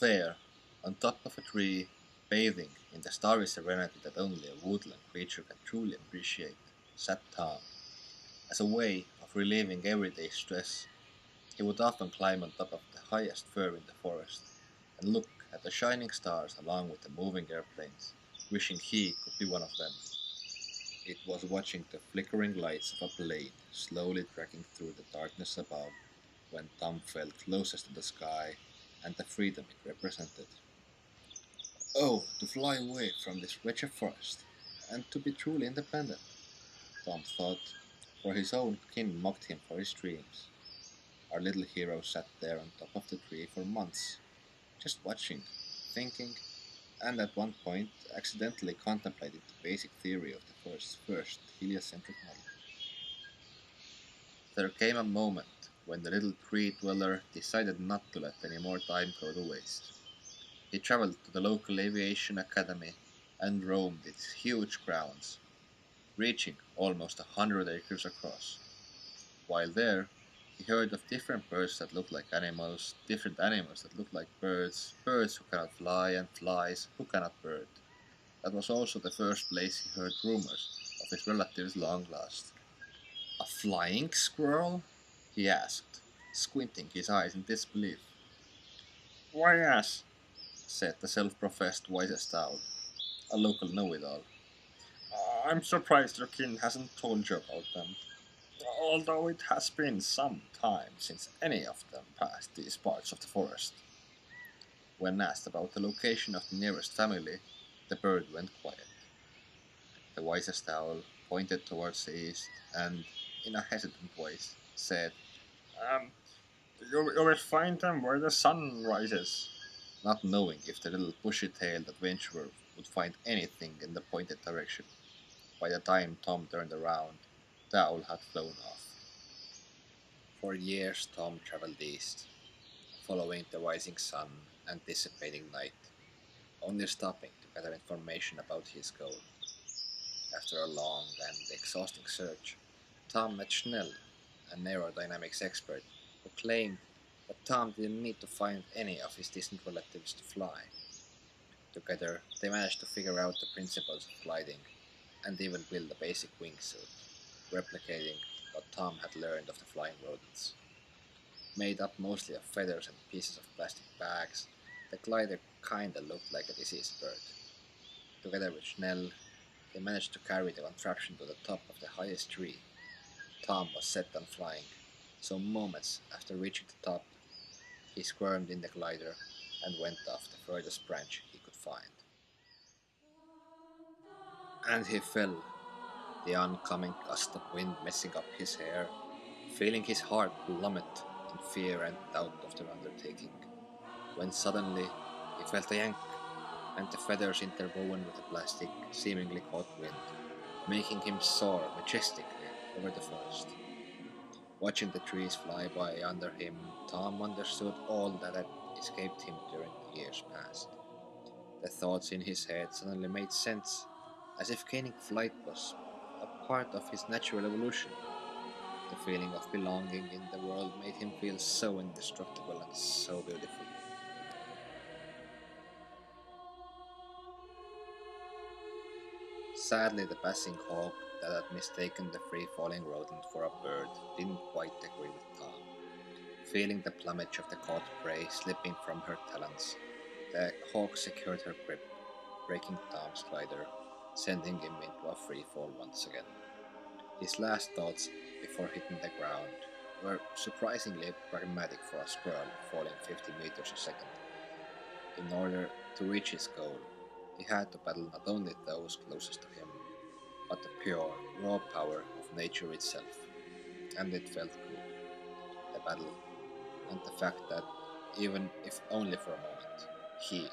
There, on top of a tree, bathing in the starry serenity that only a woodland creature can truly appreciate, sat Tom. As a way of relieving everyday stress, he would often climb on top of the highest fir in the forest and look at the shining stars along with the moving airplanes, wishing he could be one of them. It was watching the flickering lights of a plane slowly tracking through the darkness above when Tom felt closest to the sky and the freedom it represented. Oh, to fly away from this wretched forest, and to be truly independent, Tom thought, for his own kin mocked him for his dreams. Our little hero sat there on top of the tree for months, just watching, thinking, and at one point accidentally contemplated the basic theory of the first heliocentric model. There came a moment when the little tree dweller decided not to let any more time go to waste. He traveled to the local aviation academy and roamed its huge grounds, reaching almost 100 acres across. While there, he heard of different birds that looked like animals, different animals that looked like birds, birds who cannot fly, and flies who cannot bird. That was also the first place he heard rumors of his relative's long lost. A flying squirrel? He asked, squinting his eyes in disbelief. Why, yes, said the self-professed wisest owl, a local know-it-all. I'm surprised your kin hasn't told you about them, although it has been some time since any of them passed these parts of the forest. When asked about the location of the nearest family, the bird went quiet. The wisest owl pointed towards the east and, in a hesitant voice, said, Um, you will find them where the sun rises. Not knowing if the little bushy-tailed adventurer would find anything in the pointed direction. By the time Tom turned around, the owl had flown off. For years Tom traveled east, following the rising sun and dissipating night, only stopping to gather information about his goal. After a long and exhausting search, Tom met Schnell, a aerodynamics expert, who claimed that Tom didn't need to find any of his distant relatives to fly. Together, they managed to figure out the principles of gliding and even build a basic wingsuit, replicating what Tom had learned of the flying rodents. Made up mostly of feathers and pieces of plastic bags, the glider kinda looked like a diseased bird. Together with Schnell, they managed to carry the contraption to the top of the highest tree. Tom was set on flying, so moments after reaching the top, he squirmed in the glider and went off the furthest branch he could find. And he fell, the oncoming gust of wind messing up his hair, feeling his heart plummet in fear and doubt of their undertaking, when suddenly he felt a yank, and the feathers interwoven with the plastic seemingly caught wind, making him soar majestically over the forest. Watching the trees fly by under him, Tom understood all that had escaped him during the years past. The thoughts in his head suddenly made sense, as if gaining flight was a part of his natural evolution. The feeling of belonging in the world made him feel so indestructible and so beautiful. Sadly, the passing hawk that had mistaken the free-falling rodent for a bird didn't quite agree with Tom. Feeling the plumage of the caught prey slipping from her talons, the hawk secured her grip, breaking Tom's glider, sending him into a free fall once again. His last thoughts before hitting the ground were surprisingly pragmatic for a squirrel falling 50 meters a second. In order to reach his goal, he had to battle not only those closest to him, but the pure, raw power of nature itself. And it felt good, the battle, and the fact that, even if only for a moment, he